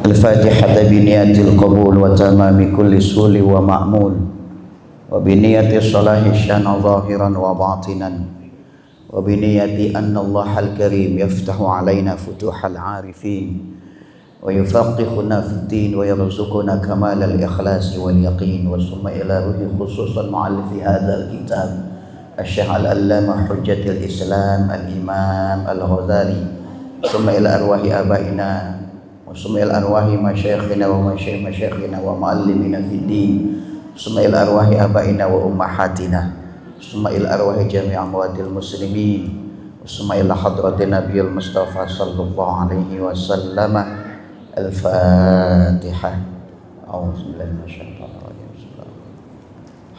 الفاتحة بنية القبول وتمام كل سول ومأمول وبنية الصلاح الشان ظاهرا وباطنا وبنية أن الله الكريم يفتح علينا فتوح العارفين ويفقهنا في الدين ويرزقنا كمال الإخلاص واليقين. وثم إلى روح خصوصا مؤلف هذا الكتاب الشيخ العلامة حجة الإسلام الإمام الغزالي. ثم إلى أرواح آبائنا ثم إلى أرواح مشايخنا ومشايخنا ومعلمنا في الدين. ثم إلى أرواح آبائنا وأمهاتنا. ثم إلى أرواح جميع أموات المسلمين. ثم إلى حضرة النبي المصطفى صلى الله عليه وسلم. الفاتحة. أعوذ بالله من الشيطان الرجيم.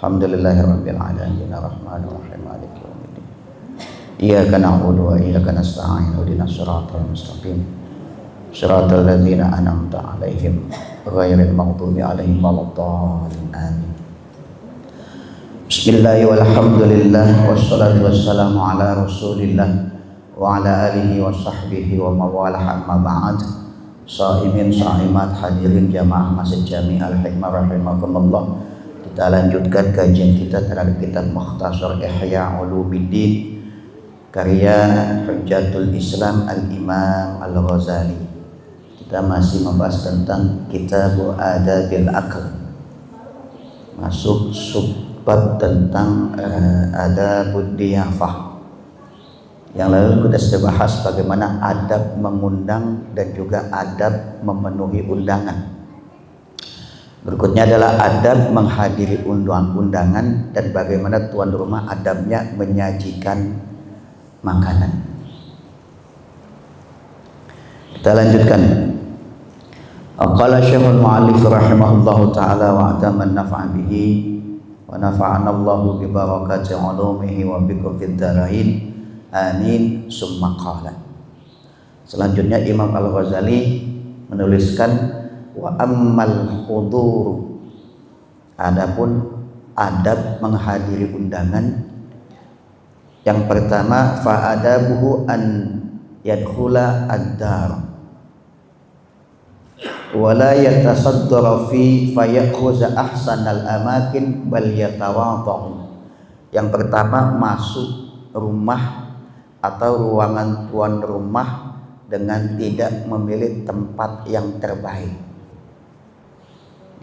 الحمد لله رب العالمين الرحمن الرحيم مالك يوم الدين إياك نعبد وإياك نستعين اهدنا الصراط المستقيم صراط الذين أنعمت عليهم غير المغضوب عليهم ولا الضالين آمين. بسم الله والحمد لله والصلاة والسلام على رسول الله وعلى آله وصحبه ومواlah amma ba'd. Shaimin shaimat hadirin jamaah Masjid Jami Al-Hikmah rahimakumullah. Kita lanjutkan kajian kita terhadap kitab Mukhtasar Ihya Ulumuddin karya Hujjatul Islam Al-Imam Al-Ghazali. Kita masih membahas tentang Kitab Adabil Aql, masuk subbab tentang Adabud Diyafah. Yang lalu kita sudah bahas bagaimana adab mengundang dan juga adab memenuhi undangan. Berikutnya adalah adab menghadiri undangan dan bagaimana tuan rumah adabnya menyajikan makanan. Kita lanjutkan. Qala Syekhul Mu'allif rahimahullahu taala wa ataman naf'a bihi wa nafa'ana Allahu bi barakati 'ulumihi wa bikum fid dharain. Amin. Summa qala. Selanjutnya Imam Al-Ghazali menuliskan wa ammal hudur, adapun adab menghadiri undangan. Yang pertama fa adabuhu an yadkhula ad-dar wa la yatasaddara fi fayakhudha ahsanal amakin bal yatawadhu. Yang pertama masuk rumah atau ruangan tuan rumah dengan tidak memilih tempat yang terbaik.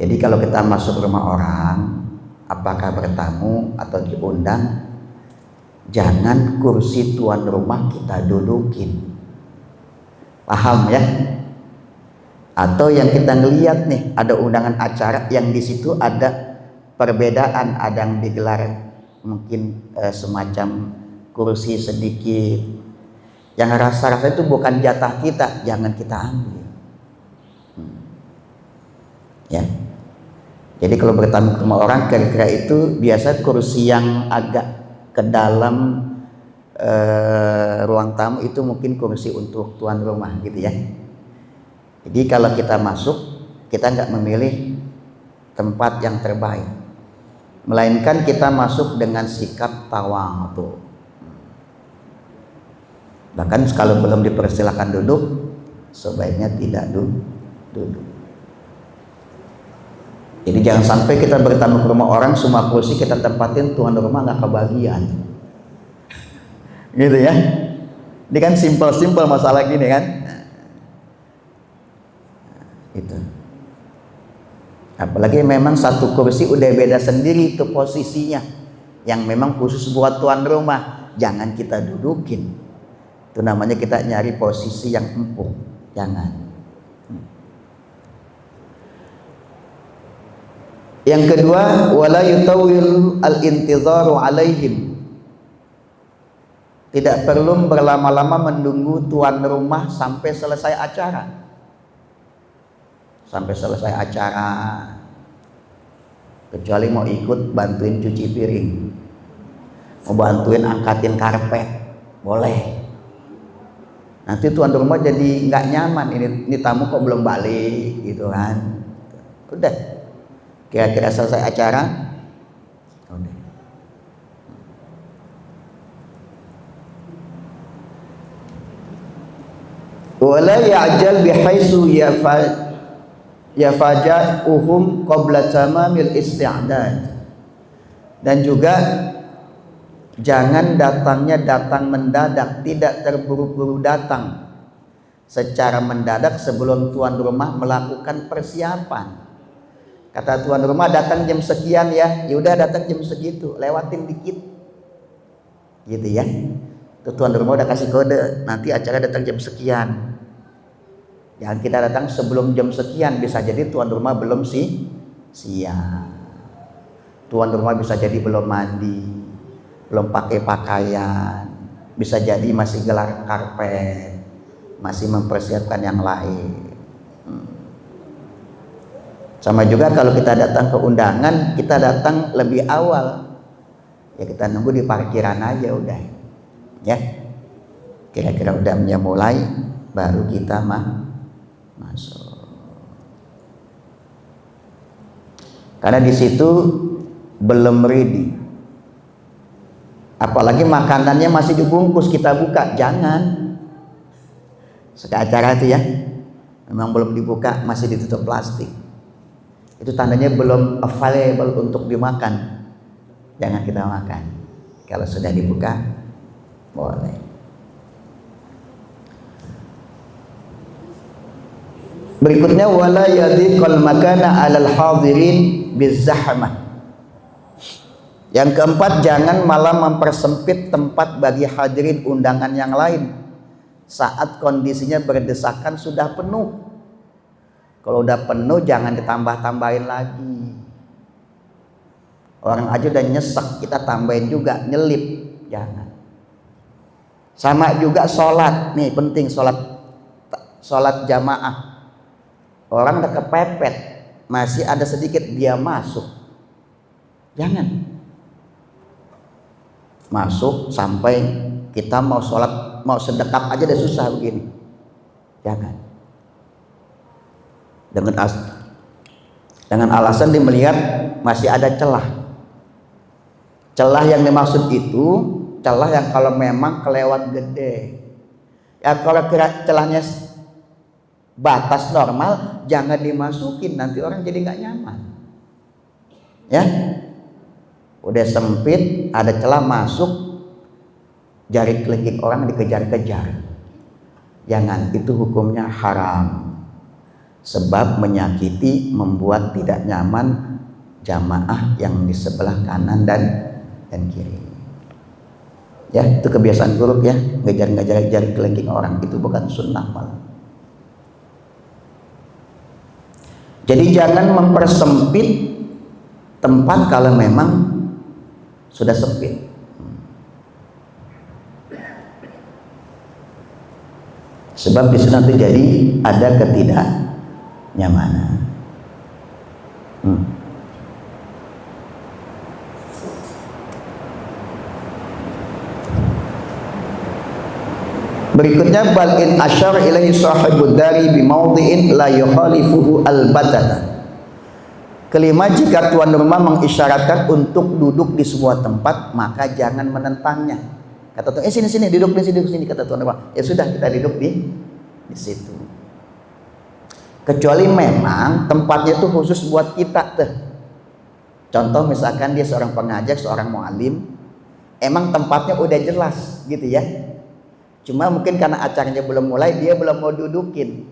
Jadi kalau kita masuk rumah orang, apakah bertamu atau diundang, jangan kursi tuan rumah kita dudukin. Paham ya? Atau yang kita ngelihat nih, ada undangan acara yang di situ ada perbedaan, ada yang digelar mungkin semacam kursi sedikit, yang rasa-rasa itu bukan jatah kita, jangan kita ambil. Ya. Jadi kalau bertamu ke rumah orang, kira-kira itu biasa kursi yang agak ke dalam ruang tamu itu mungkin kursi untuk tuan rumah gitu ya. Jadi kalau kita masuk, kita nggak memilih tempat yang terbaik, melainkan kita masuk dengan sikap tawadhu. Bahkan kalau belum dipersilakan duduk, sebaiknya tidak duduk. Jadi jangan sampai kita bertamu ke rumah orang, semua kursi kita tempatin, tuan rumah nggak kebagian. Gitu ya. Ini kan simpel masalah gini kan. Itu. Apalagi memang satu kursi udah beda sendiri itu posisinya, yang memang khusus buat tuan rumah, jangan kita dudukin. Itu namanya kita nyari posisi yang empuk, jangan. Yang kedua, wala yutawil al-intizaru alaihim. Tidak perlu berlama-lama menunggu tuan rumah sampai selesai acara. Sampai selesai acara, kecuali mau ikut bantuin cuci piring, mau bantuin angkatin karpet, boleh. Nanti tuan rumah jadi nggak nyaman, ini tamu kok belum balik gitu kan. Udah kira-kira selesai acara, udah. Wala ya'jal bihaitsu ya faja'uhum qabla tamamil isti'dad. Dan juga jangan datang mendadak, tidak terburu-buru datang secara mendadak sebelum tuan rumah melakukan persiapan. Kata tuan rumah datang jam sekian ya, udah datang jam segitu, lewatin dikit, gitu ya. Tuan rumah udah kasih kode, nanti acara datang jam sekian. Jangan kita datang sebelum jam sekian, bisa jadi tuan rumah belum siap. Tuan rumah bisa jadi belum mandi, belum pakai pakaian, bisa jadi masih gelar karpet, masih mempersiapkan yang lain. Sama juga kalau kita datang ke undangan, kita datang lebih awal, ya kita nunggu di parkiran aja udah, ya. Kira-kira udah mulai, baru kita masuk. Karena di situ belum ready. Apalagi makanannya masih dibungkus, kita buka, jangan. Suka acara itu ya, memang belum dibuka, masih ditutup plastik. Itu tandanya belum available untuk dimakan. Jangan kita makan. Kalau sudah dibuka, boleh. Berikutnya wala yadhiqal makana 'alal hadirin bizahmah. Yang keempat, jangan malah mempersempit tempat bagi hadirin undangan yang lain saat kondisinya berdesakan sudah penuh. Kalau udah penuh jangan ditambah-tambahin lagi. Orang aja udah nyesek, kita tambahin juga, nyelip, jangan. Sama juga sholat, nih penting, sholat jamaah. Orang udah kepepet, masih ada sedikit dia masuk, jangan. Masuk sampai kita mau sholat, mau sedekap aja udah susah begini, jangan. Dengan alasan dia melihat masih ada celah. Celah yang dimaksud itu celah yang kalau memang kelewat gede. Ya kalau kira celahnya batas normal jangan dimasukin, nanti orang jadi nggak nyaman. Ya, udah sempit ada celah masuk, jari kelingking orang dikejar-kejar. Jangan, itu hukumnya haram. Sebab menyakiti, membuat tidak nyaman jamaah yang di sebelah kanan dan kiri. Ya, itu kebiasaan buruk ya, ngejar-ngejar jari kelingking orang, itu bukan sunnah malah. Jadi jangan mempersempit tempat kalau memang sudah sempit. Sebab di sana terjadi ada ketidaknyamanan. Berikutnya bal in asyar ilaihi sahibud dari bi mawdhi'in la yukhalifuhu al-batata. Kelima, jika tuan rumah mengisyaratkan untuk duduk di sebuah tempat, maka jangan menentangnya. Kata tuan, sini duduk di sini, kata tuan rumah. Ya sudah, kita duduk di situ. Kecuali memang tempatnya itu khusus buat kita tuh. Contoh misalkan dia seorang pengajar, seorang mu'alim, emang tempatnya udah jelas gitu ya. Cuma mungkin karena acaranya belum mulai, dia belum mau dudukin.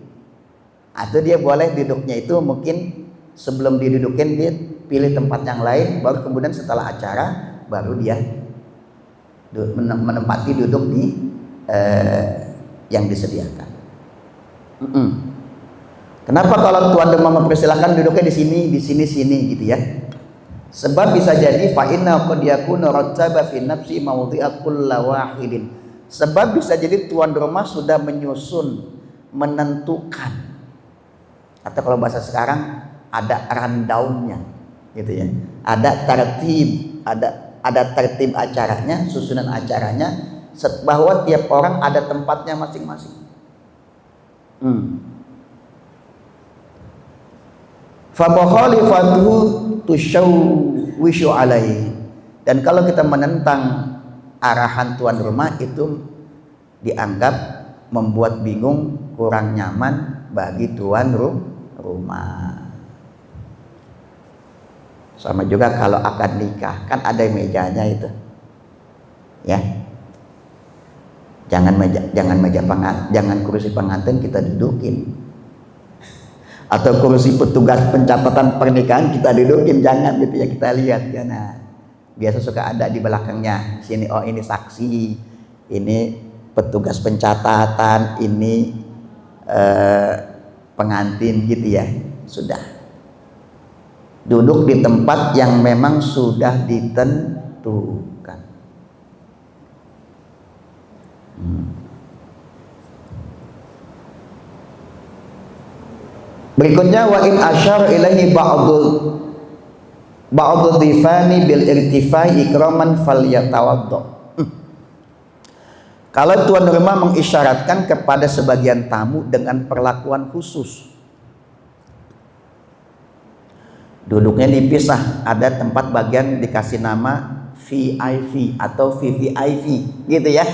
Atau dia boleh duduknya itu mungkin sebelum didudukin dia pilih tempat yang lain, baru kemudian setelah acara baru dia menempati duduk di yang disediakan. Kenapa kalau tuan rumah mempersilahkan duduknya di sini gitu ya? Sebab bisa jadi fa inna qad yakunu rattaba fi nafsi mawdhi'a kulli wahidin. Sebab bisa jadi tuan rumah sudah menyusun, menentukan, atau kalau bahasa sekarang ada rundown-nya gitu ya. Ada tertib, ada tertib acaranya, susunan acaranya, bahwa tiap orang ada tempatnya masing-masing. Fa mukhalifatuhu tushawwishu alaihi. Dan kalau kita menentang arahan tuan rumah, itu dianggap membuat bingung, kurang nyaman bagi tuan rumah. Sama juga kalau akad nikah, kan ada mejanya itu. Ya. Jangan kursi pengantin kita dudukin. Atau kursi petugas pencatatan pernikahan kita dudukin, jangan gitu ya, kita lihat ya. Nah, biasa suka ada di belakangnya sini, oh ini saksi, ini petugas pencatatan, ini pengantin gitu ya. Sudah duduk di tempat yang memang sudah ditentukan. Berikutnya wa in asyara ilaihi ba'dhu dhifani bil irtifai ikraman falyatawaddo. Kalau tuan rumah mengisyaratkan kepada sebagian tamu dengan perlakuan khusus, duduknya dipisah, ada tempat bagian dikasih nama VIP atau VVIP gitu ya.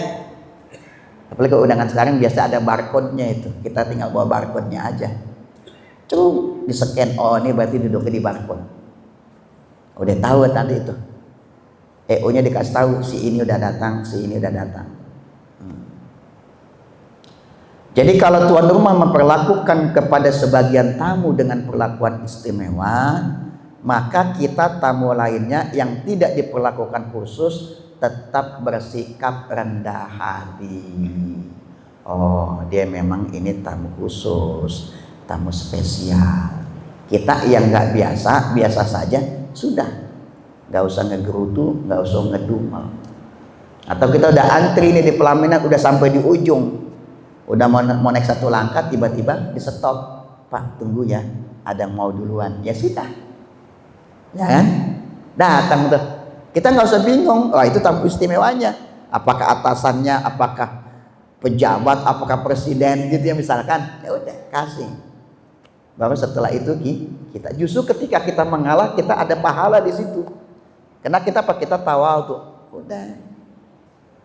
Apalagi kalau undangan sekarang biasa ada barcode-nya itu, kita tinggal bawa barcode-nya aja. Cuk, di scan, oh ini berarti duduknya di barcode. Udah tahu tadi itu. EO-nya dikasih tahu, si ini udah datang, si ini udah datang. Jadi kalau tuan rumah memperlakukan kepada sebagian tamu dengan perlakuan istimewa, maka kita tamu lainnya yang tidak diperlakukan khusus tetap bersikap rendah hati. Oh, dia memang ini tamu khusus, tamu spesial. Kita yang nggak biasa saja, sudah, nggak usah ngegerutu, nggak usah ngedumel. Atau kita udah antri nih di pelaminan, udah sampai di ujung, udah mau naik satu langkah, tiba-tiba di stop, Pak tunggu ya, ada yang mau duluan. Ya sudah, ya kan? Datang tuh, kita nggak usah bingung, oh itu tamu istimewanya. Apakah atasannya, apakah pejabat, apakah presiden gitu ya misalkan, ya udah kasih. Baru setelah itu kita justru ketika kita mengalah kita ada pahala di situ. Karena kita tawadhu, udah.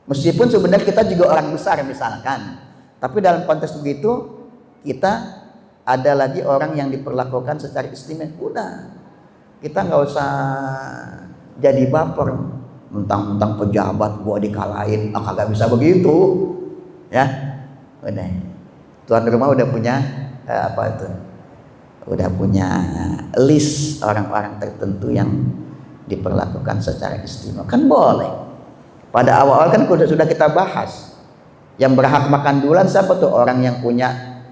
Meskipun sebenarnya kita juga orang besar misalkan, tapi dalam konteks begitu kita ada lagi orang yang diperlakukan secara istimewa. Udah, kita nggak usah jadi baper, mentang-mentang pejabat gua dikalahin, kagak bisa begitu, ya. Udah, tuan rumah udah punya udah punya list orang-orang tertentu yang diperlakukan secara istimewa. Kan boleh. Pada awal kan sudah kita bahas, yang berhak makan duluan siapa tuh? Orang yang punya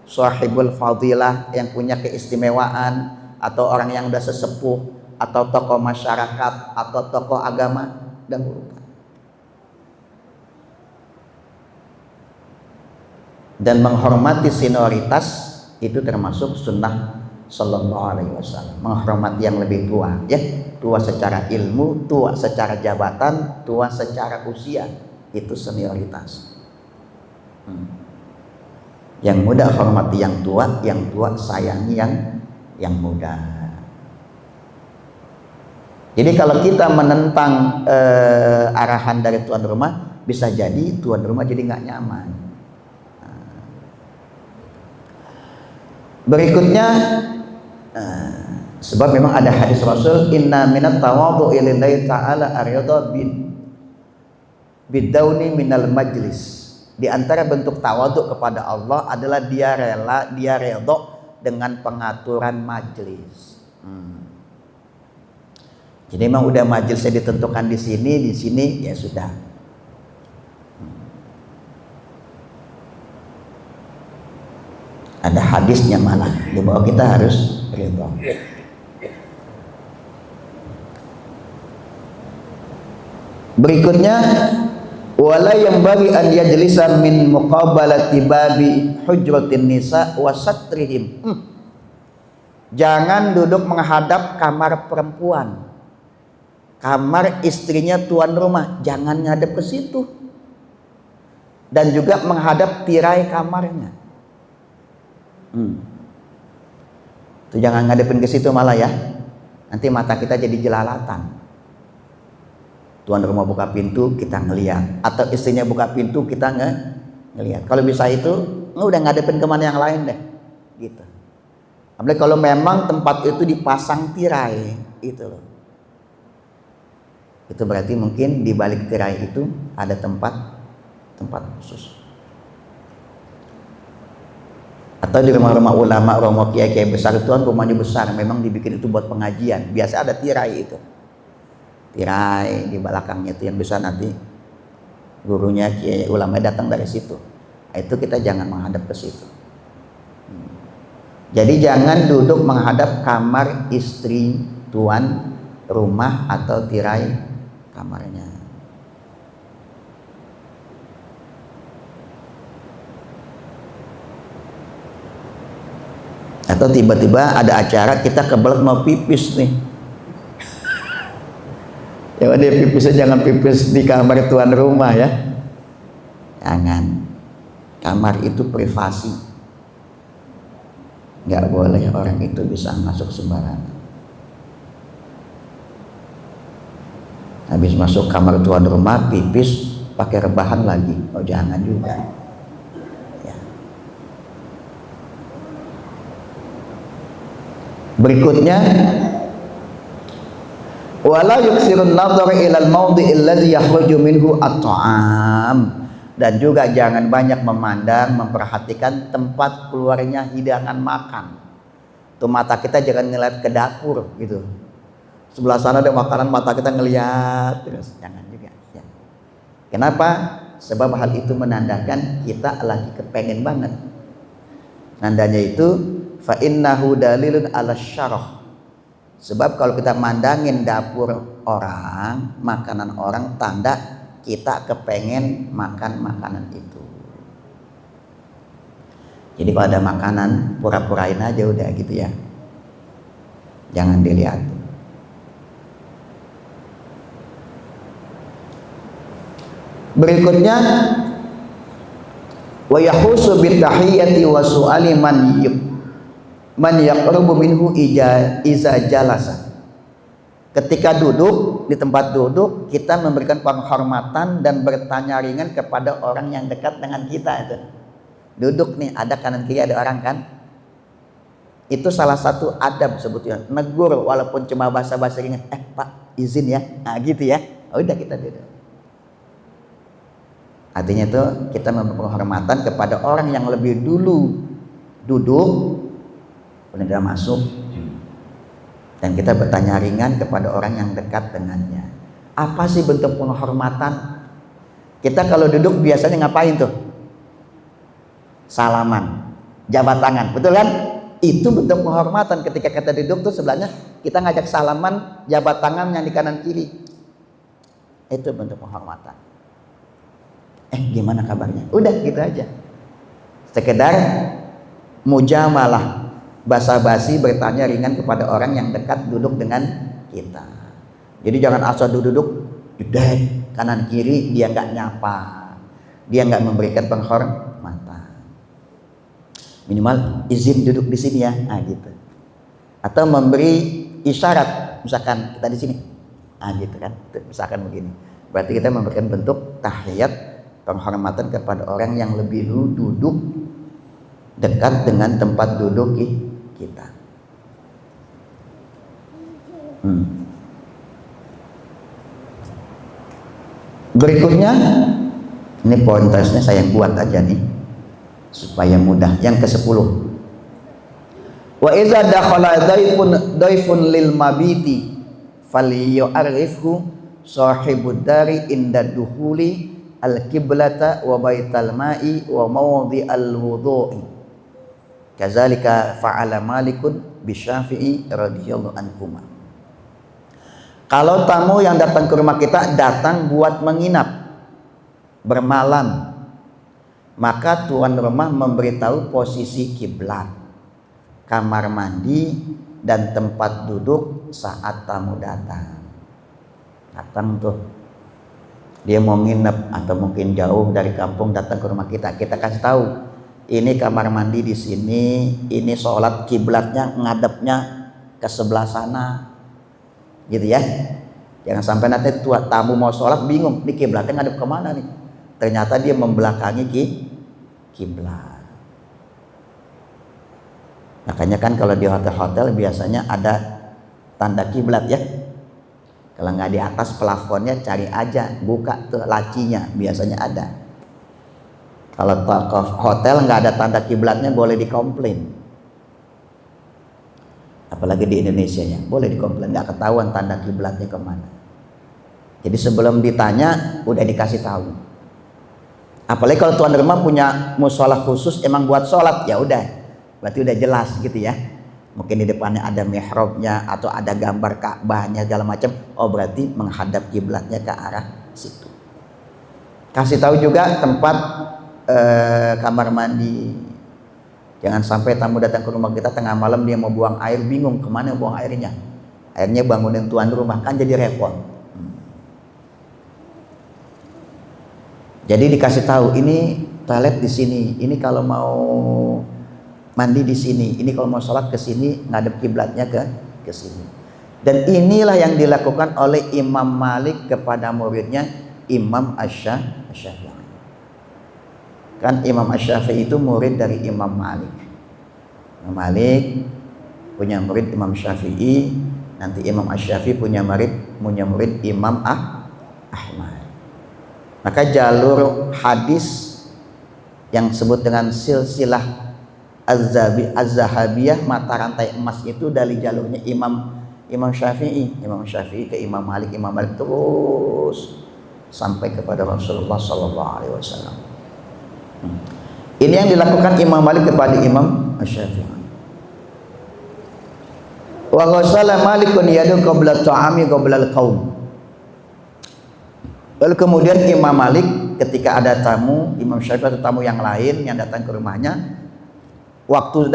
sahibul fadilah, yang punya keistimewaan, atau orang yang udah sesepuh, atau tokoh masyarakat, atau tokoh agama, dahulukan. Dan menghormati senioritas itu termasuk sunnah sallallahu alaihi wasallam. Menghormati yang lebih tua, ya, tua secara ilmu, tua secara jabatan, tua secara usia, itu senioritas. Yang muda hormati yang tua sayangi yang muda. Jadi kalau kita menentang arahan dari tuan rumah, bisa jadi tuan rumah jadi nggak nyaman. Berikutnya, sebab memang ada hadis Rasul, inna minat tawadhu lillahi ta'ala aryadha biddauni minal majlis. Di antara bentuk tawadhu kepada Allah adalah dia redha dengan pengaturan majlis. Jadi memang udah majlisnya ditentukan di sini ya sudah. Ada hadisnya malah di bawah, kita harus ridho. Berikutnya, wala yang bagi an yajlisa min muqabalati babi hujratin nisa wa satrihim. Jangan duduk menghadap kamar perempuan, kamar istrinya tuan rumah, jangan ngadep ke situ. Dan juga menghadap tirai kamarnya. Tuh jangan ngadepin ke situ malah ya. Nanti mata kita jadi jelalatan. Tuan rumah buka pintu kita ngelihat, atau istrinya buka pintu kita ngelihat. Kalau bisa itu udah ngadepin kemana yang lain deh, gitu. Apalagi kalau memang tempat itu dipasang tirai, itu loh. Itu berarti mungkin di balik tirai itu ada tempat khusus. Atau di rumah-rumah ulama, rumah kiai-kiai besar itu kan rumahnya besar, memang dibikin itu buat pengajian. Biasa ada tirai itu. Tirai di belakangnya itu yang bisa nanti gurunya kiai ulama datang dari situ. Itu kita jangan menghadap ke situ. Jadi jangan duduk menghadap kamar istri tuan rumah atau tirai kamarnya. Atau tiba-tiba ada acara kita kebelet mau pipis nih. Ya dia pipisnya jangan pipis di kamar tuan rumah ya. Jangan. Kamar itu privasi. Nggak boleh orang itu bisa masuk sembarangan. Habis masuk kamar tuan rumah pipis pakai rebahan lagi. Oh jangan juga. Ya. Berikutnya, wala yuksirun nadhar ila al-mawdi' alladhi yakhruju minhu at-ta'am. Dan juga jangan banyak memandang, memperhatikan tempat keluarnya hidangan makan. Tuh mata kita jangan ngeliat ke dapur gitu. Sebelah sana ada makanan, mata kita ngeliat terus. Jangan juga. Ya. Kenapa? Sebab hal itu menandakan kita lagi kepengen banget. Nandanya itu fa innahu dalilun ala syarah. Sebab kalau kita mandangin dapur orang, makanan orang, tanda kita kepengen makan makanan itu. Jadi kalau ada makanan, pura-purain aja udah gitu ya. Jangan dilihat. Berikutnya, wa yahusu bitahiyyati wa su'ali man yaqrubu minhu iza jalasa. Ketika duduk di tempat duduk, kita memberikan penghormatan dan bertanya ringan kepada orang yang dekat dengan kita itu. Duduk nih, ada kanan kiri ada orang kan? Itu salah satu adab sebetulnya. Negur walaupun cuma basa-basi ringan. Pak izin ya, nah gitu ya. Oh, udah kita duduk. Artinya itu kita memberi penghormatan kepada orang yang lebih dulu duduk, kemudian masuk. Dan kita bertanya ringan kepada orang yang dekat dengannya. Apa sih bentuk penghormatan? Kita kalau duduk biasanya ngapain tuh? Salaman, jabat tangan, betul kan? Itu bentuk penghormatan. Ketika kita duduk tuh sebelahnya kita ngajak salaman, jabat tangan yang di kanan kiri. Itu bentuk penghormatan. Gimana kabarnya? Udah gitu aja. Sekedar mujamalah, basa-basi bertanya ringan kepada orang yang dekat duduk dengan kita. Jadi jangan asal duduk jedek kanan kiri, dia nggak nyapa, dia nggak memberikan penghormatan. Minimal izin duduk di sini ya, gitu. Atau memberi isyarat, misalkan kita di sini, gitu kan, misalkan begini. Berarti kita memberikan bentuk tahiyat, penghormatan kepada orang yang lebih dulu duduk dekat dengan tempat duduk kita. Berikutnya, ini poin tesnya saya buat aja nih supaya mudah. Yang ke-10. Wa iza dakhala daifun lil mabiti falyu'arifhu sahibud dari inda dukhuli al-qiblata wa baital ma'i wa mawdhi'al wudhu'i. Kazalika fa'ala Malikun bisyafi'i radhiyallahu anhuma. Kalau tamu yang datang ke rumah kita datang buat menginap, bermalam, maka tuan rumah memberitahu posisi kiblat, kamar mandi, dan tempat duduk saat tamu datang. Datang tuh, dia mau nginep atau mungkin jauh dari kampung datang ke rumah kita, kita kasih tahu. Ini kamar mandi di sini, ini sholat kiblatnya ngadepnya ke sebelah sana, gitu ya. Jangan sampai nanti tamu mau sholat bingung, ini kiblatnya ngadep kemana nih? Ternyata dia membelakangi kiblat. Makanya kan kalau di hotel-hotel biasanya ada tanda kiblat ya. Kalau nggak di atas plafonnya cari aja, buka tuh lacinya, biasanya ada. Kalau hotel nggak ada tanda kiblatnya boleh dikomplain. Apalagi di Indonesia ya, boleh dikomplain, nggak ketahuan tanda kiblatnya kemana. Jadi sebelum ditanya udah dikasih tahu. Apalagi kalau tuan rumah punya musola khusus emang buat sholat, ya udah, berarti udah jelas gitu ya. Mungkin di depannya ada mihrabnya atau ada gambar Ka'bahnya segala macam. Oh berarti menghadap kiblatnya ke arah situ. Kasih tahu juga tempat kamar mandi. Jangan sampai tamu datang ke rumah kita tengah malam dia mau buang air, bingung kemana buang airnya. Akhirnya bangunin tuan rumah, kan jadi repot. Jadi dikasih tahu ini toilet di sini, ini kalau mau mandi di sini, ini kalau mau sholat ke sini, ngadep kiblatnya ke sini. Dan inilah yang dilakukan oleh Imam Malik kepada muridnya Imam Asy-Syafi'i. Kan Imam Asy-Syafi'i itu murid dari Imam Malik. Imam Malik punya murid Imam Syafi'i, nanti Imam Asy-Syafi'i punya murid Imam Ahmad. Maka jalur hadis yang disebut dengan silsilah Az-Zahabiyah, mata rantai emas itu dari jalurnya Imam Syafi'i ke Imam Malik terus sampai kepada Rasulullah Sallallahu Alaihi Wasallam. Ini yang dilakukan Imam Malik kepada Imam Syafi'i. Wa ghassala Malikun yadu qabla ta'ami qabla al-qaum. Lalu kemudian Imam Malik ketika ada tamu, Imam Syafi'i atau tamu yang lain yang datang ke rumahnya, waktu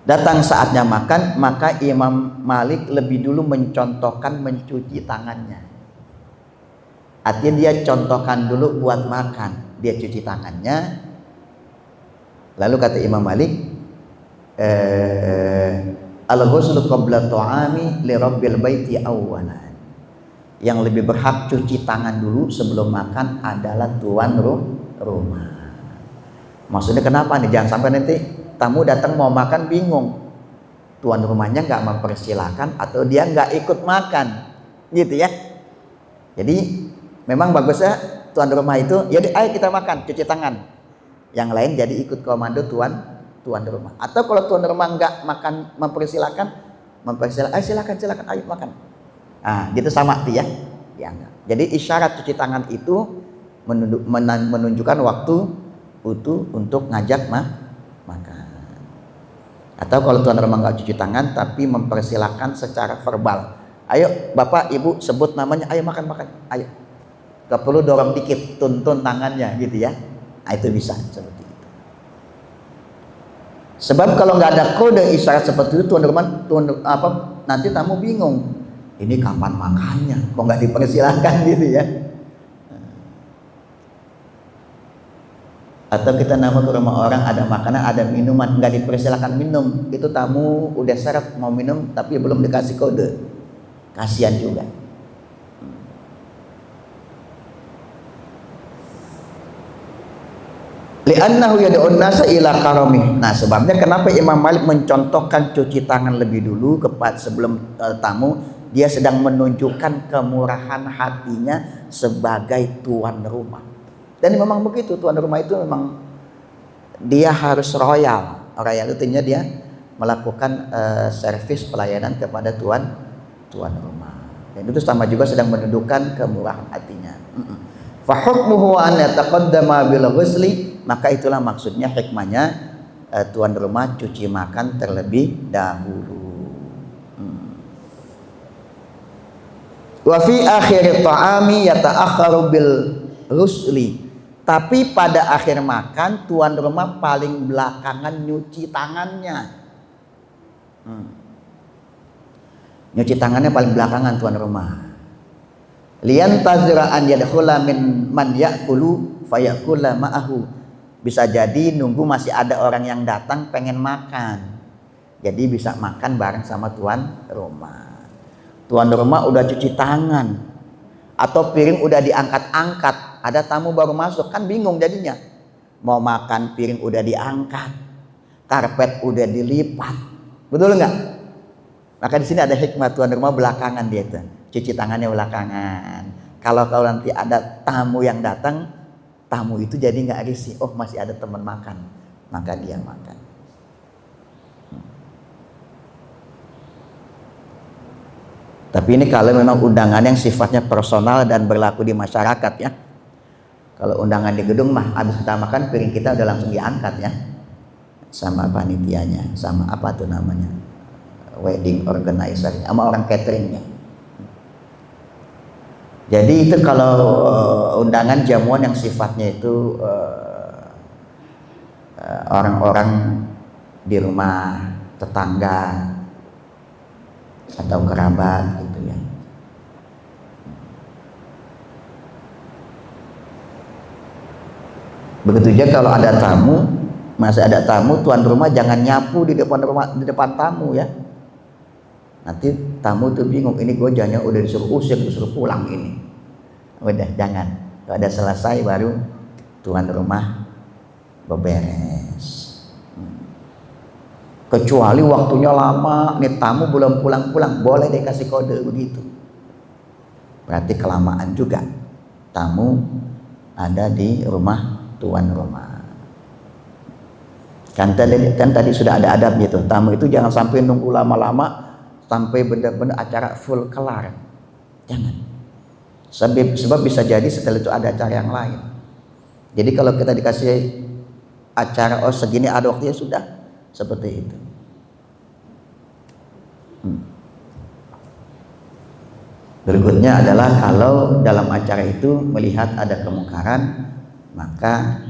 datang saatnya makan, maka Imam Malik lebih dulu mencontohkan mencuci tangannya. Artinya dia contohkan dulu buat makan, dia cuci tangannya. Lalu kata Imam Malik, al-ghuslu qabla ta'ami li rabbil baiti awwalan. Yang lebih berhak cuci tangan dulu sebelum makan adalah tuan rumah. Maksudnya kenapa nih? Jangan sampai nanti tamu datang mau makan bingung, tuan rumahnya nggak mempersilahkan atau dia nggak ikut makan, gitu ya. Jadi memang bagusnya tuan rumah itu, yaudah ayo kita makan, cuci tangan. Yang lain jadi ikut komando tuan rumah. Atau kalau tuan rumah nggak makan mempersilahkan, silakan ayo makan. Nah, gitu sama tuh ya. Jadi isyarat cuci tangan itu menunjukkan waktu utuh untuk ngajak makan. Atau kalau tuan rumah nggak cuci tangan tapi mempersilahkan secara verbal, ayo bapak ibu sebut namanya, ayo makan, ayo. Gak perlu dorong dikit, tuntun tangannya gitu ya. Nah, itu bisa seperti itu. Sebab kalau nggak ada kode isyarat seperti itu, tuan rumah nanti tamu bingung. Ini kapan makannya? Kok nggak dipersilahkan gitu ya? Atau kita nama ke rumah orang ada makanan, ada minuman, nggak dipersilakan minum, itu tamu udah syarat mau minum tapi belum dikasih kode, kasihan juga. Li'annahu yad'un nasa ila karamih. Nah, sebabnya kenapa Imam Malik mencontohkan cuci tangan lebih dulu sebelum tamu, dia sedang menunjukkan kemurahan hatinya sebagai tuan rumah. Dan memang begitu, tuan rumah itu memang dia harus royal itu dia melakukan servis pelayanan kepada tuan rumah. Dan itu sama juga sedang menunjukkan kemurahan hatinya. Fa hukmuhu an yataqaddama bil ghusli, maka itulah maksudnya hikmahnya tuan rumah cuci makan terlebih dahulu. Wa fi akhir ta'ami yata'akharu bil ghusli. Tapi pada akhir makan tuan rumah paling belakangan nyuci tangannya. Nyuci tangannya paling belakangan tuan rumah. Lian tazra an yadkhula min man ya'kulu fayakula ma'ahu. Bisa jadi nunggu masih ada orang yang datang pengen makan. Jadi bisa makan bareng sama tuan rumah. Tuan rumah udah cuci tangan atau piring udah diangkat-angkat, ada tamu baru masuk, kan bingung jadinya. mau makan piring udah diangkat, karpet udah dilipat, betul nggak? Maka di sini ada hikmah tuan rumah belakangan dia tuh, cuci tangannya belakangan. Kalau nanti ada tamu yang datang, tamu itu jadi nggak risih, oh masih ada teman makan, maka dia makan. Tapi ini kalau memang undangan yang sifatnya personal dan berlaku di masyarakat ya. Kalau undangan di gedung mah habis kita makan piring kita udah langsung diangkat ya. Sama panitianya, sama apa tuh namanya? Wedding organizer, sama orang cateringnya. Jadi itu kalau undangan jamuan yang sifatnya itu orang-orang di rumah tetangga atau kerabat gitu ya. Begitu juga kalau ada tamu, masih ada tamu, tuan rumah jangan nyapu di depan rumah, di depan tamu ya. Nanti tamu tuh bingung, ini gue jangan udah disuruh usir, disuruh pulang ini. Udah jangan. Kalau ada selesai baru tuan rumah beberes. Kecuali waktunya lama, nih tamu belum pulang-pulang, boleh dikasih kode begitu. Berarti kelamaan juga tamu ada di rumah tuan rumah. Kan tadi sudah ada adab gitu. Tamu itu jangan sampai nunggu lama-lama sampai benar-benar acara full kelar. Jangan. Sebab bisa jadi setelah itu ada acara yang lain. Jadi kalau kita dikasih acara segini ada waktunya sudah seperti itu. Berikutnya adalah kalau dalam acara itu melihat ada kemungkaran, maka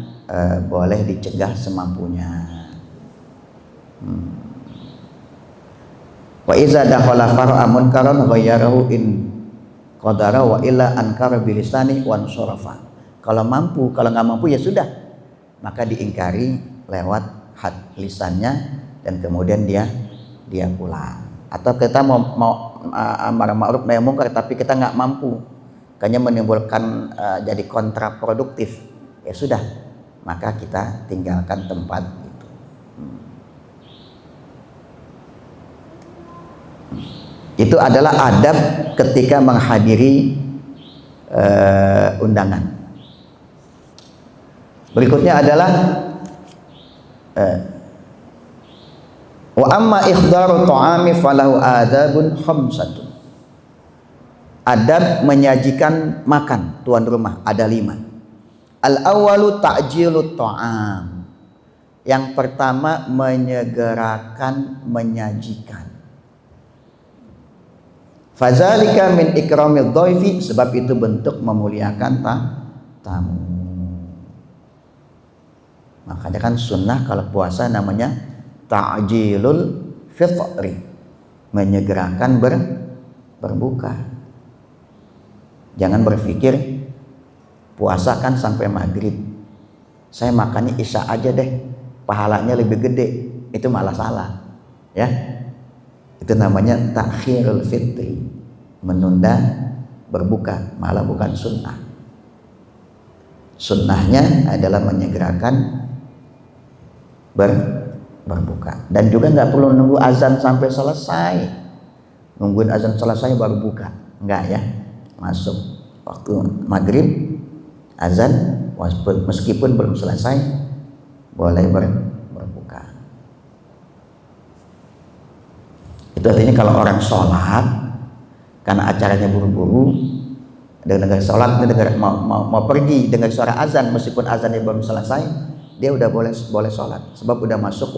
boleh dicegah semampunya. Wa iza dakhala far'a munkaran ghayyarahu in qadara wa illa ankara bilisani wan surafa. Kalau mampu, kalau nggak mampu ya sudah, maka diingkari lewat lisannya dan kemudian dia pulang. Atau kita mau amar ma'ruf nahi munkar tapi kita nggak mampu, hanya menimbulkan jadi kontraproduktif, ya sudah, maka kita tinggalkan tempat itu. Itu adalah adab ketika menghadiri undangan. Berikutnya adalah wa amma ikhdaru ta'ami falahu adabun khamsatun. Adab menyajikan makan tuan rumah ada 5. Al-awwalu ta'jilut ta'am. Yang pertama menyegerakan menyajikan. Fadzalika min ikramil dhaifi, sebab itu bentuk memuliakan tamu. Makanya kan sunnah kalau puasa namanya ta'jilul fitri, menyegerakan berbuka. Jangan berpikir puasa kan sampai maghrib, saya makannya isya aja deh, pahalanya lebih gede. Itu malah salah ya. Itu namanya takhirul fitri, menunda berbuka, malah bukan sunnah. Sunnahnya adalah menyegerakan berbuka. Dan juga nggak perlu nunggu azan sampai selesai, nungguin azan selesai baru buka, enggak ya. Masuk waktu maghrib azan, meskipun belum selesai boleh berbuka. Itu artinya kalau orang sholat karena acaranya buru-buru, dengan sholat mau pergi dengan suara azan, meskipun azannya belum selesai, dia udah boleh sholat, sebab udah masuk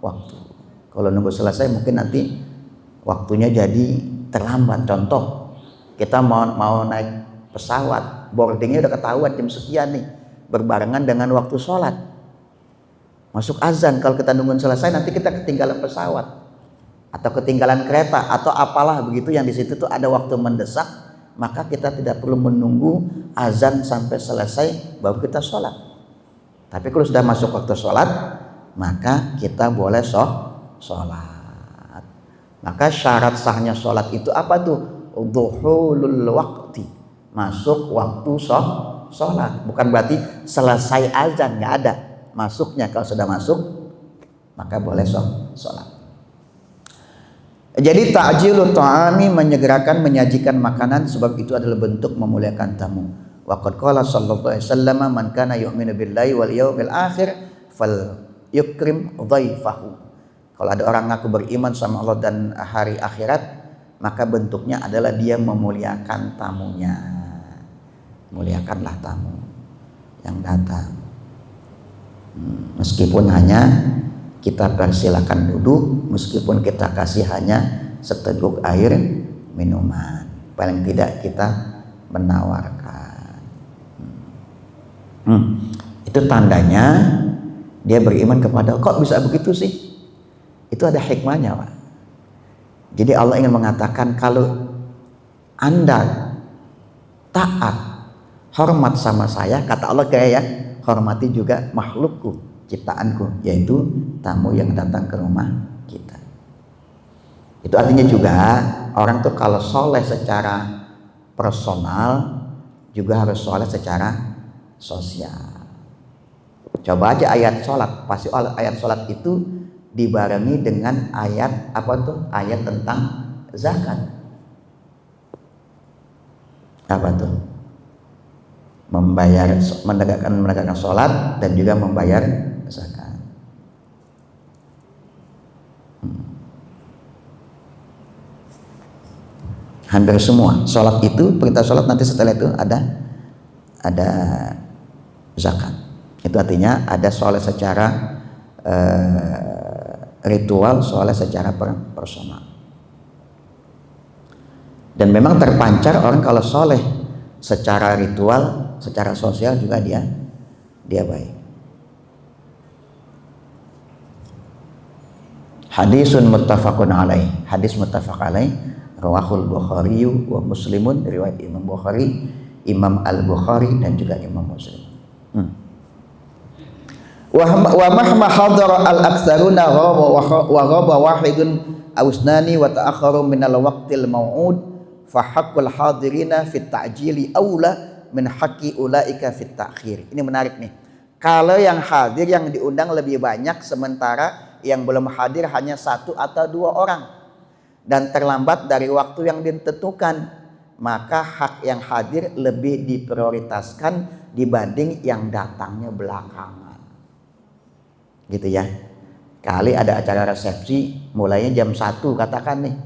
waktu. Kalau nunggu selesai mungkin nanti waktunya jadi terlambat. Contoh, kita mau naik pesawat, boardingnya udah ketahuan jam sekian nih, berbarengan dengan waktu sholat, masuk azan. Kalau kita nungguin selesai, nanti kita ketinggalan pesawat atau ketinggalan kereta atau apalah begitu yang di situ tuh ada waktu mendesak, maka kita tidak perlu menunggu azan sampai selesai baru kita sholat. Tapi kalau sudah masuk waktu sholat, maka kita boleh sholat. Maka syarat sahnya sholat itu apa tuh? Duhulul waqti, masuk waktu sholat. Bukan berarti selesai azan, nggak ada masuknya. Kalau sudah masuk maka boleh sholat. Jadi ta'jilut ta'ami, menyegerakan menyajikan makanan, sebab itu adalah bentuk memuliakan tamu. Wa qad qala sallallahu alaihi wasallam, man kana yu'minu billahi wal yawmil akhir fal yukrim dhaifahu. Kalau ada orang ngaku beriman sama Allah dan hari akhirat, maka bentuknya adalah dia memuliakan tamunya. Muliakanlah tamu yang datang. Meskipun hanya kita persilakan duduk, meskipun kita kasih hanya seteguk air minuman, paling tidak kita menawarkan. Itu tandanya dia beriman kepada. Kok bisa begitu sih? Itu ada hikmahnya, Pak. Jadi Allah ingin mengatakan, kalau Anda taat, hormat sama saya, kata Allah kayak ya, hormati juga makhlukku, ciptaanku, yaitu tamu yang datang ke rumah kita. Itu artinya juga orang tuh kalau soleh secara personal juga harus soleh secara sosial. Coba aja ayat sholat, pasti ayat sholat itu dibarengi dengan ayat apa tuh? Ayat tentang zakat. Apa tuh? Menegakkan sholat dan juga membayar zakat. Hampir semua sholat itu, perintah sholat, nanti setelah itu ada zakat. Itu artinya ada sholat secara ritual, sholat secara personal. Dan memang terpancar orang kalau sholat secara ritual, secara sosial juga dia baik. Hadisun muttafaqun alaih, hadis muttafaq alaih, rawahul Bukhari wa Muslimun, riwayat Imam Bukhari, Imam Al-Bukhari dan juga Imam Muslim. Wa mahma hadara al-aktsaruna wa ghaba wahidun awsnani wa ta'akharu min al-waqtil maw'ud fa haqqul hadirina fit ta'jili aula min haqqi ulaika fit ta'khir. Ini menarik nih. Kalau yang hadir, yang diundang lebih banyak, sementara yang belum hadir hanya 1 atau 2 orang dan terlambat dari waktu yang ditentukan, maka hak yang hadir lebih diprioritaskan dibanding yang datangnya belakangan. Gitu ya. Kali ada acara resepsi mulainya jam 1 katakan nih.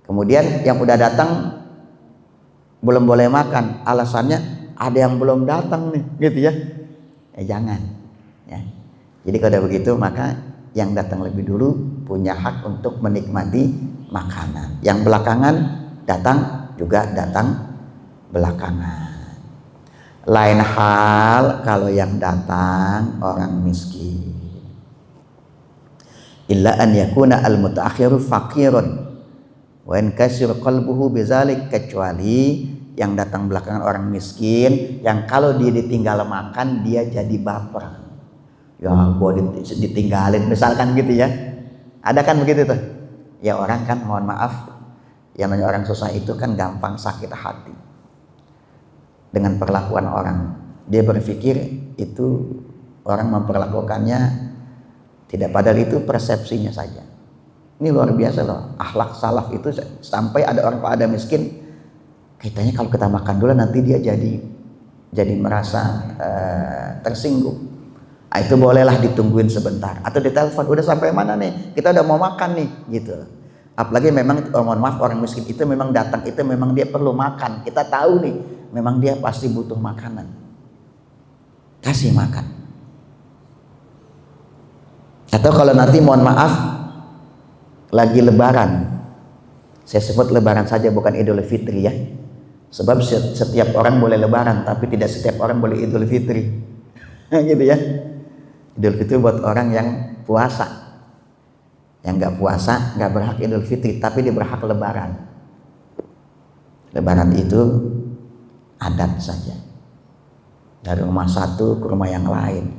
Kemudian yang udah datang belum boleh makan, alasannya ada yang belum datang nih, gitu ya. Jangan ya. Jadi kalau begitu maka yang datang lebih dulu punya hak untuk menikmati makanan. Yang belakangan datang juga datang belakangan. Lain hal kalau yang datang orang miskin. Illa an yakuna al-mutaakhiru faqirun wa inkasir qalbuhu bizalik, kecuali yang datang belakangan orang miskin yang kalau dia ditinggal makan dia jadi baper. Ya gua ditinggalin misalkan gitu ya. Ada kan begitu tuh. Ya orang kan mohon maaf, yang namanya orang susah itu kan gampang sakit hati dengan perlakuan orang. Dia berpikir itu orang memperlakukannya tidak, padahal itu persepsinya saja. Ini luar biasa loh, akhlak salaf itu sampai ada orang kalau ada miskin, kayaknya kalau kita makan dulu nanti dia jadi merasa tersinggung. Itu bolehlah ditungguin sebentar atau ditelepon, udah sampai mana nih, kita udah mau makan nih, gitu. Apalagi memang mohon maaf orang miskin itu memang datang itu memang dia perlu makan, kita tahu nih memang dia pasti butuh makanan, kasih makan. Atau kalau nanti mohon maaf lagi lebaran, saya sebut lebaran saja bukan Idul Fitri ya, sebab setiap orang boleh lebaran tapi tidak setiap orang boleh Idul Fitri. Gitu ya. Idul Fitri buat orang yang puasa. Yang nggak puasa nggak berhak Idul Fitri, tapi dia berhak lebaran. Lebaran itu adat saja. Dari rumah satu ke rumah yang lain.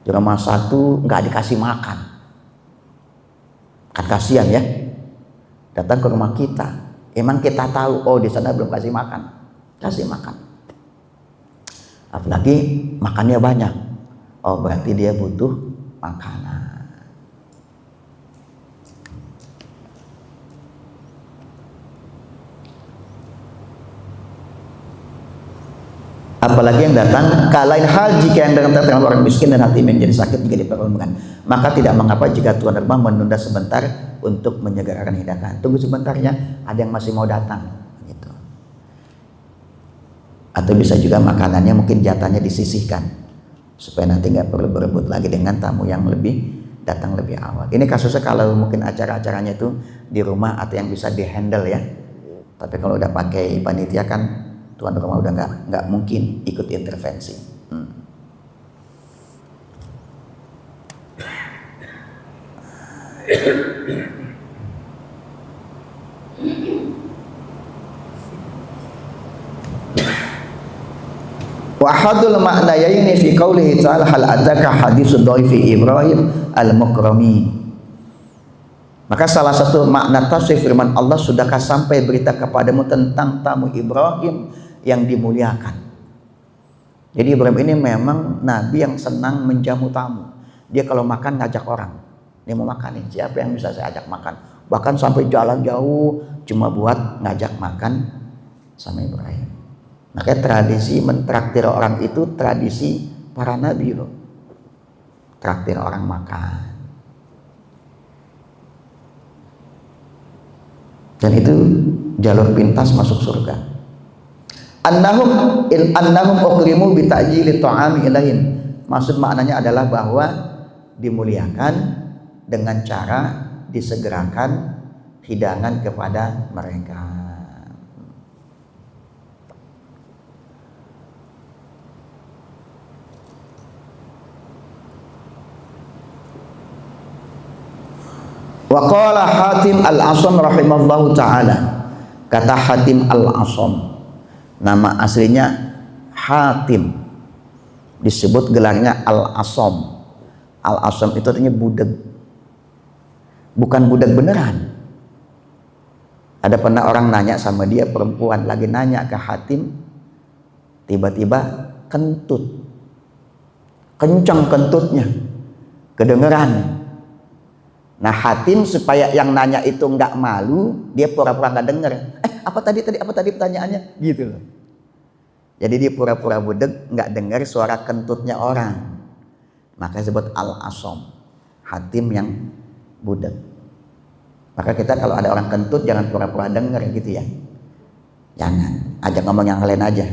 Di rumah satu nggak dikasih makan. Kan kasihan ya. Datang ke rumah kita. Emang kita tahu, oh di sana belum kasih makan. Kasih makan. apalagi makannya banyak. Oh, berarti dia butuh makanan. Apalagi yang datang, kalain hal jika yang datang dengan orang miskin dan hati menjadi sakit jika diperlukan, maka tidak mengapa jika Tuhan Allah menunda sebentar untuk menyegerakan hidangan. Tunggu sebentarnya, ada yang masih mau datang, gitu. Atau bisa juga makanannya mungkin jatahnya disisihkan supaya nanti nggak perlu berebut lagi dengan tamu yang datang lebih awal. Ini kasusnya kalau mungkin acara-acaranya itu di rumah atau yang bisa dihandle ya. Tapi kalau udah pakai panitia kan tuan rumah udah nggak mungkin ikut intervensi. Wa hadul ma'nayaini fi qaulihi ta'ala hal adaka haditsu dhaifi Ibrahim al-mukrami. Maka salah satu makna tafsir firman Allah, sudahkah sampai berita kepadamu tentang tamu Ibrahim yang dimuliakan. Jadi Ibrahim ini memang nabi yang senang menjamu tamu. Dia kalau makan ngajak orang, dia mau makan nih, siapa yang bisa saya ajak makan, bahkan sampai jalan jauh cuma buat ngajak makan sama Ibrahim. Makanya tradisi mentraktir orang itu tradisi para nabi loh, traktir orang makan. Dan itu jalur pintas masuk surga. Annahum ukrimu bi ta'jili ta'ami ilaihim. Maksud maknanya adalah bahwa dimuliakan dengan cara disegerakan hidangan kepada mereka. Wa qala Hatim al-Asam rahimallahu ta'ala. Kata Hatim al-Asam, nama aslinya Hatim, disebut gelarnya Al-Asam. Al-Asam itu artinya budak, bukan budak beneran. Ada pernah orang nanya sama dia, perempuan lagi nanya ke Hatim, tiba-tiba kentut, kencang kentutnya, kedengeran. Nah Hatim supaya yang nanya itu nggak malu, dia pura-pura nggak denger. Apa tadi pertanyaannya? Gitu loh. Jadi dia pura-pura budeg, nggak dengar suara kentutnya orang. Maka disebut al-asam, Hatim yang budeg. Maka kita kalau ada orang kentut jangan pura-pura denger gitu ya. Jangan, ajak ngomong yang lain aja.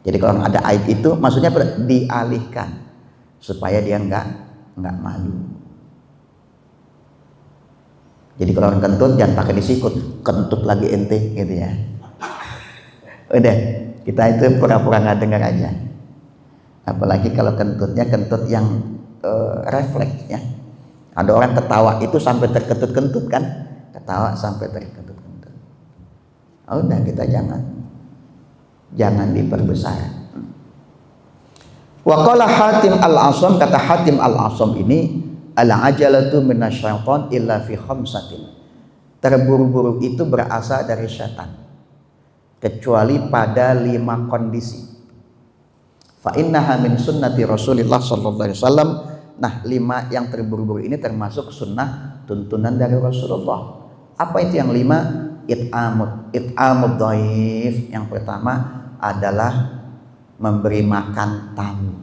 Jadi kalau ada aib itu maksudnya dialihkan supaya dia nggak malu. Jadi kalau orang kentut jangan pakai disikut, kentut lagi ente gitu ya. Udah, kita itu pura-pura nggak dengar aja. Apalagi kalau kentutnya kentut yang refleks ya. Ada orang ketawa itu sampai terkentut-kentut kan? Ketawa sampai terkentut-kentut. Oh, udah kita jangan diperbesar. Wa qala Hatim al-Asam, kata Hatim al-Asam ini, al-ajalatu minasyaiton illa fi khamsatin. Terburu-buru itu berasal dari syaitan kecuali pada 5 kondisi. Fa innaha min sunnati Rasulillah sallallahu alaihi wasallam. Nah, 5 yang terburu-buru ini termasuk sunnah tuntunan dari Rasulullah. Apa itu yang 5? It'amud dhaif. Yang pertama adalah memberi makan tamu,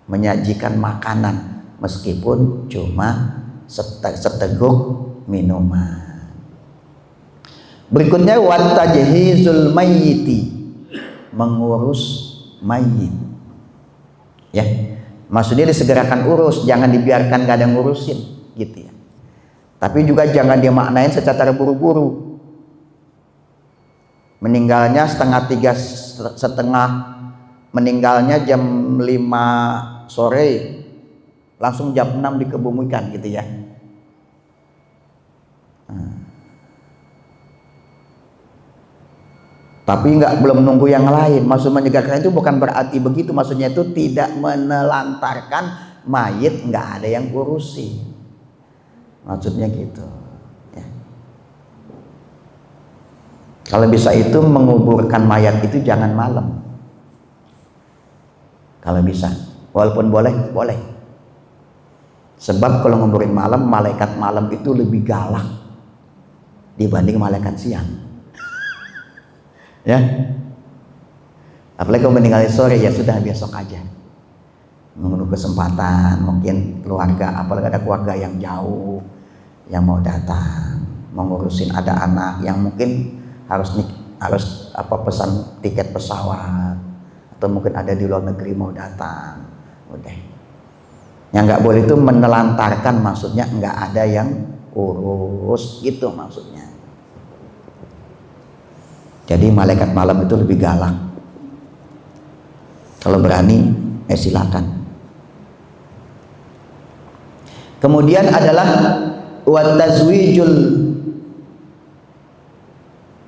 menyajikan makanan meskipun cuma seteguk minuman. Berikutnya watajhizul mayyiti, mengurus mayit. Ya, maksudnya disegerakan urus, jangan dibiarkan gak ada yang ngurusin gitu ya. Tapi juga jangan dimaknain secara buru-buru. Meninggalnya setengah meninggalnya jam 5 sore, langsung jam 6 dikebumikan gitu ya. Tapi belum nunggu yang lain. Maksud menyegarkan itu bukan berarti begitu. Maksudnya itu tidak menelantarkan mayit, nggak ada yang urusi. Maksudnya gitu. Ya. Kalau bisa itu menguburkan mayat itu jangan malam. kalau bisa. Walaupun boleh. Sebab kalau nguburin malam, malaikat malam itu lebih galak dibanding malaikat siang. Ya. Apalagi kalau meninggal sore, ya sudah besok aja. Menunggu kesempatan, mungkin keluarga, apalagi ada keluarga yang jauh yang mau datang, mau ngurusin, ada anak yang mungkin harus pesan tiket pesawat, atau mungkin ada di luar negeri mau datang. Udah. Yang nggak boleh itu menelantarkan, maksudnya nggak ada yang urus gitu maksudnya. Jadi malaikat malam itu lebih galak. Kalau berani, silakan. Kemudian adalah wa tazwijul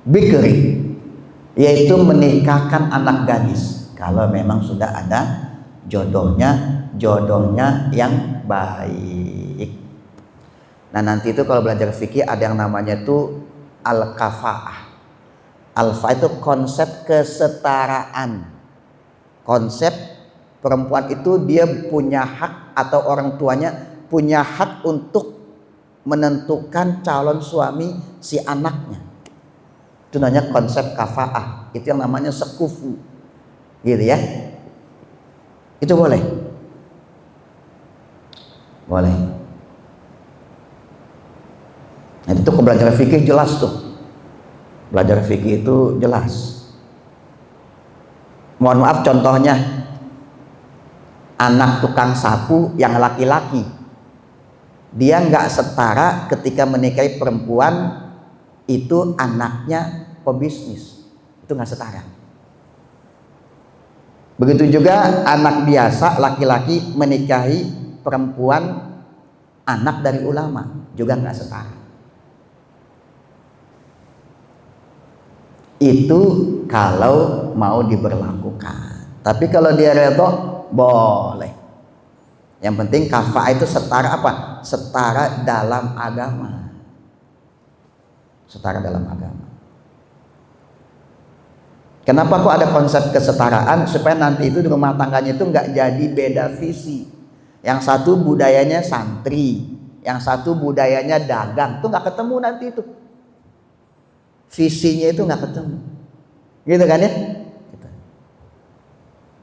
bikri, yaitu menikahkan anak gadis kalau memang sudah ada jodohnya yang baik. Nah, nanti itu kalau belajar fikih ada yang namanya itu al-kafaah. Alfa itu konsep kesetaraan. Konsep perempuan itu dia punya hak, atau orang tuanya punya hak untuk menentukan calon suami si anaknya. Itu namanya konsep kafaah. Itu yang namanya sekufu. Gitu ya. Itu boleh. Boleh. Nah, itu belajar fikih jelas tuh. Belajar fikih itu jelas. Mohon maaf, contohnya anak tukang sapu yang laki-laki, dia nggak setara ketika menikahi perempuan itu anaknya pebisnis, itu nggak setara. Begitu juga anak biasa laki-laki menikahi perempuan anak dari ulama, juga nggak setara. Itu kalau mau diberlakukan. Tapi kalau dia redho, boleh. Yang penting kafah itu setara apa? Setara dalam agama. Setara dalam agama. Kenapa kok ada konsep kesetaraan? Supaya nanti itu di rumah tangganya itu nggak jadi beda visi. Yang satu budayanya santri, yang satu budayanya dagang, tuh nggak ketemu nanti itu. Visinya itu nggak ketemu, gitu kan ya? Gitu.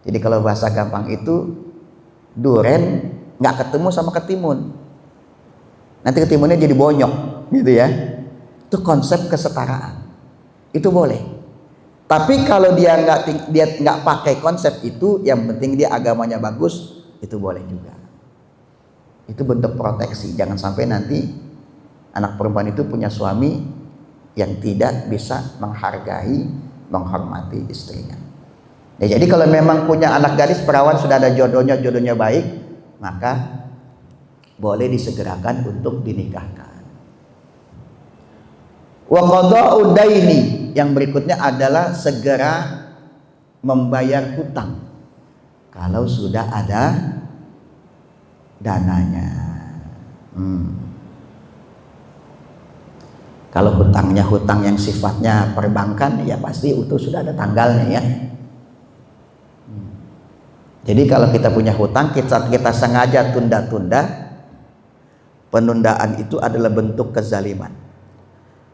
Jadi kalau bahasa gampang itu duren nggak ketemu sama ketimun, nanti ketimunnya jadi bonyok, gitu ya. Itu konsep kesetaraan, itu boleh. Tapi kalau dia nggak pakai konsep itu, yang penting dia agamanya bagus, itu boleh juga. Itu bentuk proteksi, jangan sampai nanti anak perempuan itu punya suami yang tidak bisa menghargai, menghormati istrinya. Ya, jadi kalau memang punya anak gadis perawan, sudah ada jodohnya baik, maka boleh disegerakan untuk dinikahkan. Wa qada'u daini, yang berikutnya adalah segera membayar hutang kalau sudah ada dananya. Kalau hutangnya hutang yang sifatnya perbankan, ya pasti itu sudah ada tanggalnya ya. Jadi kalau kita punya hutang, kita sengaja tunda-tunda, penundaan itu adalah bentuk kezaliman.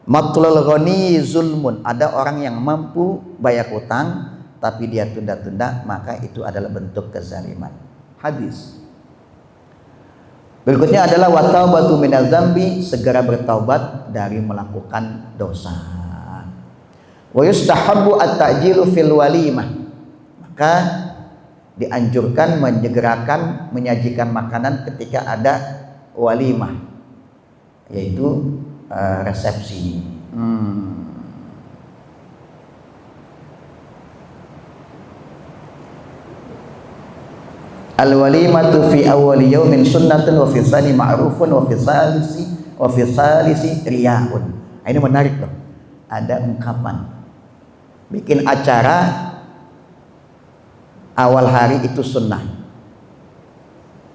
Matlul ghani zulmun, ada orang yang mampu bayar hutang tapi dia tunda-tunda, maka itu adalah bentuk kezaliman. Hadis. Berikutnya adalah wataubatu minadz-dzambi, segera bertaubat dari melakukan dosa. Wa yustahabbu at-ta'jilu fil walimah, maka dianjurkan menyegerakan menyajikan makanan ketika ada walimah, yaitu resepsi. Al-walimatu fi awwali yaumin sunnatun wa fi tsani ma'rufun wa fi tsalisi riya'un. Ini menarik loh. Ada ungkapan bikin acara awal hari itu sunnah.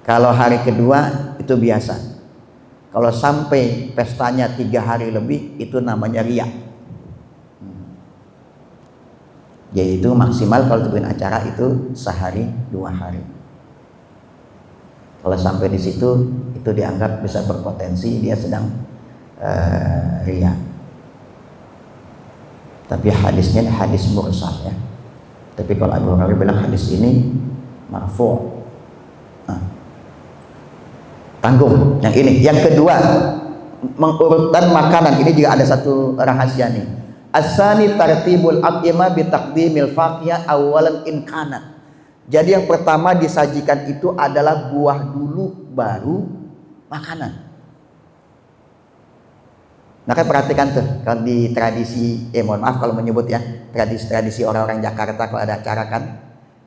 Kalau hari kedua itu biasa. Kalau sampai pestanya 3 hari lebih, itu namanya riya. Yaitu maksimal kalau bikin acara itu sehari 2 hari. Kalau sampai di situ itu dianggap bisa berpotensi dia sedang riya. Tapi hadisnya hadis mursal ya. Tapi kalau Abu Hurairah bilang hadis ini marfu'. Tanggung yang ini. Yang kedua, mengurutkan makanan ini juga ada satu rahasia nih. Asani tartibul at'imah bi taqdimil faqiyah awalan in kanat. Jadi yang pertama disajikan itu adalah buah dulu baru makanan. Maka perhatikan tuh kalau di tradisi, mohon maaf kalau menyebut ya, tradisi orang-orang Jakarta kalau ada acara kan,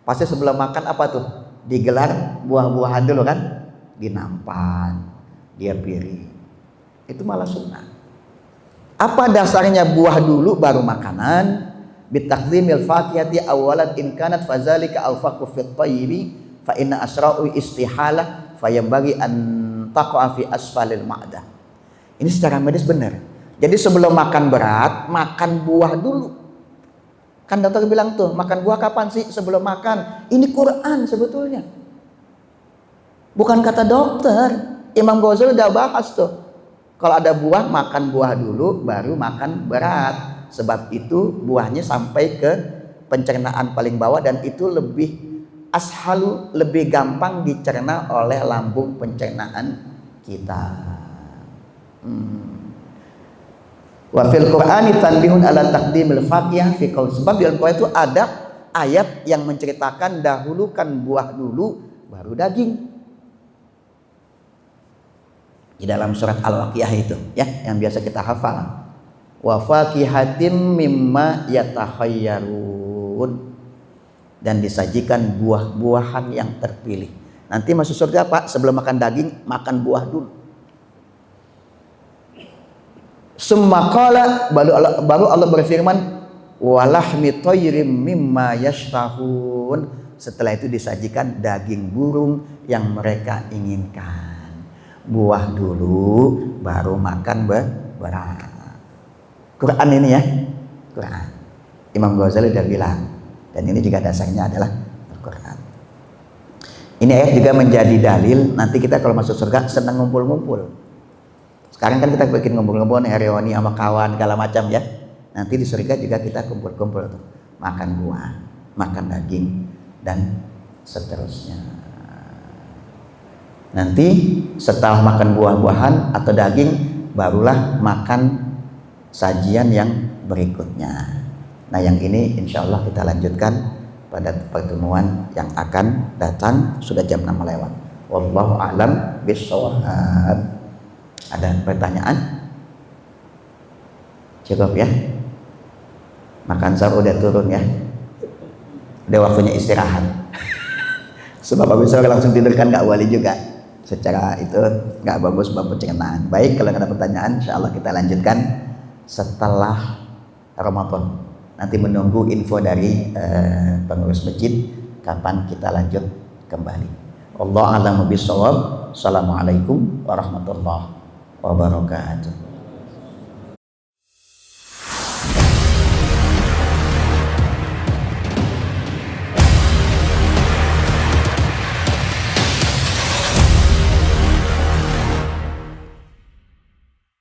pasti sebelum makan apa tuh? Digelar buah-buahan dulu kan, dinampan, dia piring. Itu malah sunnah. Apa dasarnya buah dulu baru makanan? Bitaqdimil faqiyati awalan in kanat fazalika awfaqu fit tayyibi fa inna asra'u istihalah fayambagi an taqwa fi asfalil ma'dah. Ini secara medis benar. Jadi sebelum makan berat, makan buah dulu. Kan dokter bilang tuh, makan buah kapan sih? Sebelum makan. Ini Quran sebetulnya. Bukan kata dokter. Imam Ghazali udah bahas tuh. Kalau ada buah, makan buah dulu, baru makan berat. Sebab itu buahnya sampai ke pencernaan paling bawah dan itu lebih ashalu, lebih gampang dicerna oleh lambung pencernaan kita. Wa fil Qur'ani tanbihun ala taqdimil faqiyah fi qaul. Sebab di Al-Qur'an itu ada ayat yang menceritakan dahulukan buah dulu baru daging. Di dalam surat Al-Waqiah itu ya, yang biasa kita hafal. Wa faqihatin mimma yatakhayyarun. Dan disajikan buah-buahan yang terpilih. Nanti masuk surga Pak, sebelum makan daging, makan buah dulu. Summa qala, baru Allah berfirman, walahmi thayrim mimma yashtahun. Setelah itu disajikan daging burung yang mereka inginkan. Buah dulu baru makan berat. Quran ini ya, Quran. Imam Ghazali udah bilang, dan ini juga dasarnya adalah Al-Quran. Ini ayat juga menjadi dalil nanti kita kalau masuk surga senang ngumpul-ngumpul. Sekarang kan kita bikin ngumpul-ngumpul nih, reuni sama kawan segala macam ya. Nanti di surga juga kita kumpul-kumpul tuh, makan buah, makan daging dan seterusnya. Nanti setelah makan buah-buahan atau daging barulah makan sajian yang berikutnya. Nah yang ini insya Allah kita lanjutkan pada pertemuan yang akan datang. Sudah jam 6 lewat. Wallahu a'lam bishawab. Ada pertanyaan? Cukup ya. Makan sahur udah turun ya. Udah waktunya istirahat. Sebab habis sahur langsung tidur kan nggak wali juga. Secara itu nggak bagus buat pencernaan. Baik, kalau ada pertanyaan insya Allah kita lanjutkan setelah Ramadan. Nanti menunggu info dari pengurus masjid kapan kita lanjut kembali. Wallahu a'lam bishawab. Assalamualaikum warahmatullahi wabarakatuh.